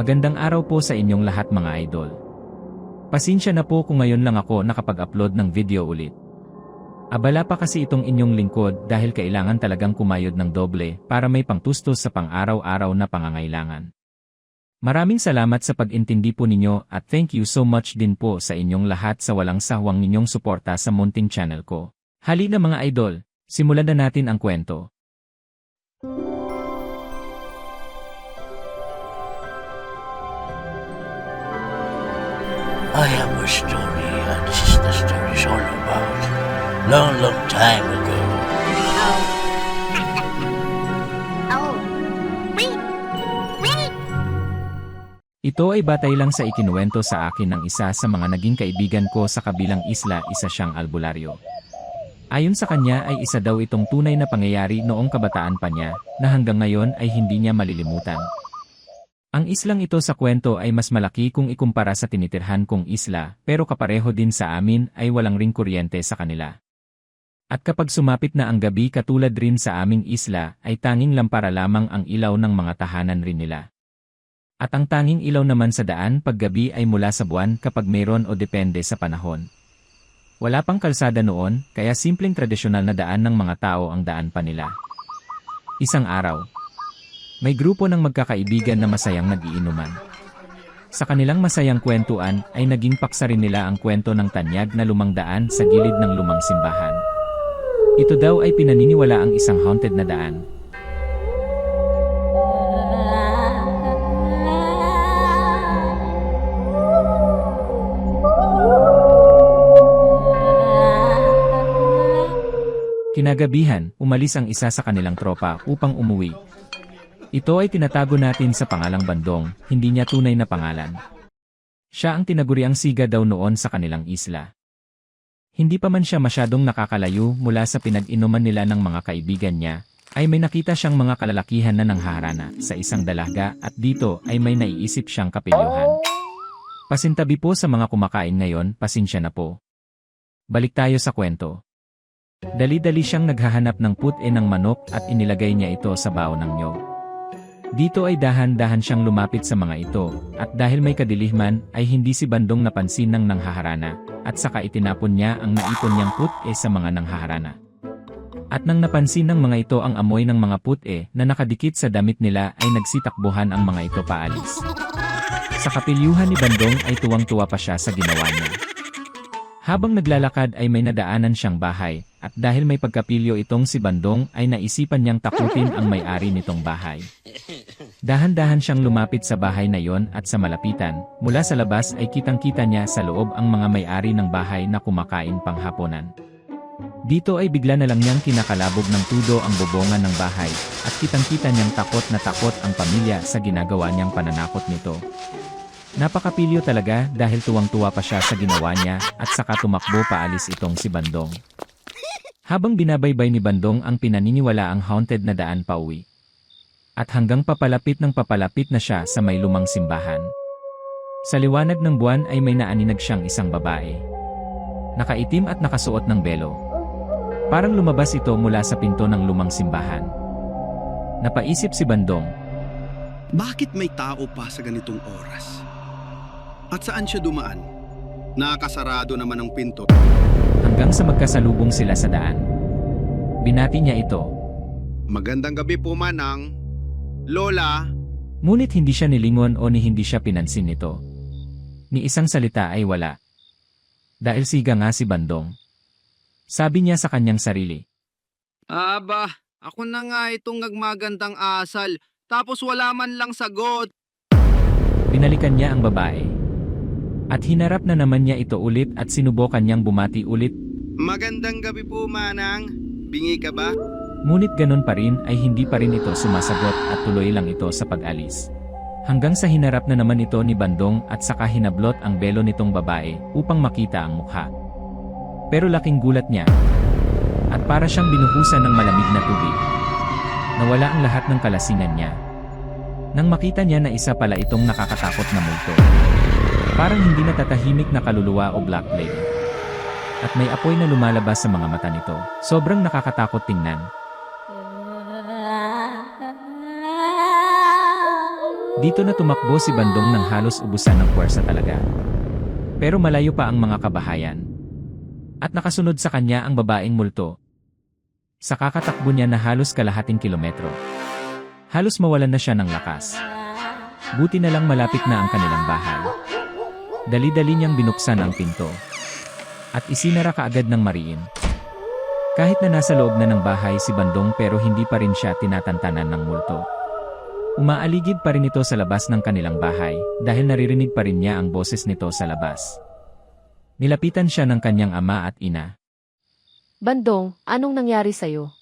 Magandang araw po sa inyong lahat mga idol. Pasensya na po kung ngayon lang ako nakapag-upload ng video ulit. Abala pa kasi itong inyong lingkod dahil kailangan talagang kumayod ng doble para may pangtustos sa pang-araw-araw na pangangailangan. Maraming salamat sa pag-intindi po ninyo at thank you so much din po sa inyong lahat sa walang sawang ninyong suporta sa munting channel ko. Halina mga idol, simulan na natin ang kwento. I have a story, and this is the story is all about. Long time ago. Oh. Wait! Wait! Ito ay batay lang sa ikinuwento sa akin ng isa sa mga naging kaibigan ko sa kabilang isla, isa siyang albularyo. Ayon sa kanya ay isa daw itong tunay na pangyayari noong kabataan pa niya na hanggang ngayon ay hindi niya malilimutan. Ang islang ito sa kwento ay mas malaki kung ikumpara sa tinitirhan kong isla pero kapareho din sa amin ay walang ring kuryente sa kanila. At kapag sumapit na ang gabi katulad rin sa aming isla ay tanging lampara lamang ang ilaw ng mga tahanan rin nila. At ang tanging ilaw naman sa daan paggabi ay mula sa buwan kapag mayroon o depende sa panahon. Wala pang kalsada noon kaya simpleng tradisyonal na daan ng mga tao ang daan pa nila. Isang araw, may grupo ng magkakaibigan na masayang nag-iinuman. Sa kanilang masayang kwentuan ay naging paksa rin nila ang kwento ng tanyag na lumang daan sa gilid ng lumang simbahan. Ito daw ay pinaniniwala ang isang haunted na daan. Kinagabihan, umalis ang isa sa kanilang tropa upang umuwi. Ito ay tinatago natin sa pangalang Bandong, hindi niya tunay na pangalan. Siya ang tinaguriang siga daw noon sa kanilang isla. Hindi pa man siya masyadong nakakalayo mula sa pinag-inuman nila ng mga kaibigan niya, ay may nakita siyang mga kalalakihan na nanghaharana sa isang dalaga at dito ay may naiisip siyang kapilyuhan. Pasintabi po sa mga kumakain ngayon, pasensya na po. Balik tayo sa kwento. Dali-dali siyang naghahanap ng put-e ng manok at inilagay niya ito sa baon ng niyog. Dito ay dahan-dahan siyang lumapit sa mga ito, at dahil may kadilihman ay hindi si Bandong napansin ng nanghaharana, at saka itinapon niya ang naipon niyang put-e sa mga nanghaharana. At nang napansin ng mga ito ang amoy ng mga put-e na nakadikit sa damit nila ay nagsitakbuhan ang mga ito paalis. Sa kapilyuhan ni Bandong ay tuwang-tuwa pa siya sa ginawa niya. Habang naglalakad ay may nadaanan siyang bahay, at dahil may pagkapilyo itong si Bandong ay naisipan niyang takutin ang may-ari nitong bahay. Dahan-dahan siyang lumapit sa bahay na yon at sa malapitan, mula sa labas ay kitang-kita niya sa loob ang mga may-ari ng bahay na kumakain panghapunan. Dito ay bigla na lang niyang kinakalabog ng tudo ang bobongan ng bahay, at kitang-kita niyang takot na takot ang pamilya sa ginagawa niyang pananakot nito. Napakapilyo talaga dahil tuwang-tuwa pa siya sa ginawa niya at saka tumakbo paalis itong si Bandong. Habang binabaybay ni Bandong ang pinaniniwala ang haunted na daan pauwi. At hanggang papalapit na siya sa may lumang simbahan. Sa liwanag ng buwan ay may naaninag siyang isang babae. Nakaitim at nakasuot ng belo. Parang lumabas ito mula sa pinto ng lumang simbahan. Napaisip si Bandong. Bakit may tao pa sa ganitong oras? At saan siya dumaan? Nakasarado naman ang pinto. Hanggang sa magkasalubong sila sa daan. Binati niya ito. Magandang gabi po, Manang. Lola. Ngunit hindi siya nilingon o hindi siya pinansin nito. Ni isang salita ay wala. Dahil siga nga si Bandong. Sabi niya sa kanyang sarili. Aba, ako na nga itong nagmagandang asal, tapos wala man lang sagot. Binalikan niya ang babae. At hinarap na naman niya ito ulit at sinubukan niyang bumati ulit. Magandang gabi po, Manang. Bingi ka ba? Ngunit ganon pa rin ay hindi pa rin ito sumasagot at tuloy lang ito sa pag-alis. Hanggang sa hinarap na naman ito ni Bandong at saka hinablot ang belo nitong babae upang makita ang mukha. Pero laking gulat niya. At para siyang binuhusan ng malamig na tubig. Nawala ang lahat ng kalasingan niya. Nang makita niya na isa pala itong nakakatakot na multo. Parang hindi natatahimik na kaluluwa o black plague. At may apoy na lumalabas sa mga mata nito. Sobrang nakakatakot tingnan. Dito na tumakbo si Bandong nang halos ubusan ng puwersa talaga. Pero malayo pa ang mga kabahayan. At nakasunod sa kanya ang babaeng multo. Sa kakatakbo niya na halos kalahating kilometro. Halos mawalan na siya ng lakas. Buti na lang malapit na ang kanilang bahay. Dali-dali niyang binuksan ang pinto. At isinara kaagad ng mariin. Kahit na nasa loob na ng bahay si Bandong pero hindi pa rin siya tinatantanan ng multo. Umaaligid pa rin ito sa labas ng kanilang bahay dahil naririnig pa rin niya ang boses nito sa labas. Nilapitan siya ng kanyang ama at ina. Bandong, anong nangyari sa'yo?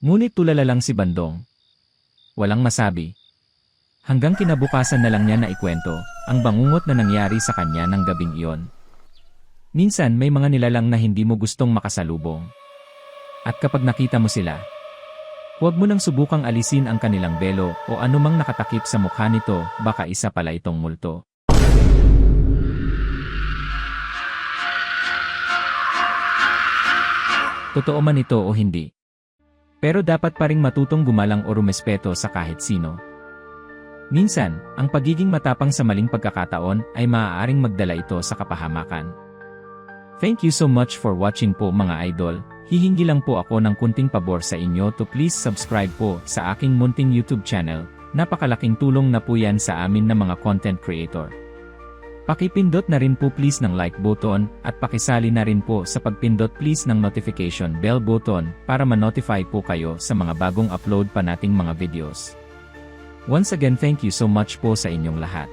Ngunit tulala lang si Bandong. Walang masabi. Hanggang kinabukasan na lang niya na ikwento ang bangungot na nangyari sa kanya ng gabing iyon. Minsan may mga nilalang na hindi mo gustong makasalubong. At kapag nakita mo sila, huwag mo nang subukang alisin ang kanilang belo o anumang nakatakip sa mukha nito, baka isa pala itong multo. Totoo man ito o hindi. Pero dapat pa ring matutong gumalang o rumespeto sa kahit sino. Minsan, ang pagiging matapang sa maling pagkakataon ay maaaring magdala ito sa kapahamakan. Thank you so much for watching po mga idol. Hihingi lang po ako ng kunting pabor sa inyo to please subscribe po sa aking munting YouTube channel. Napakalaking tulong na po yan sa amin na mga content creator. Pakipindot na rin po please ng like button at pakisali na rin po sa pagpindot please ng notification bell button para ma-notify po kayo sa mga bagong upload pa nating mga videos. Once again thank you so much po sa inyong lahat.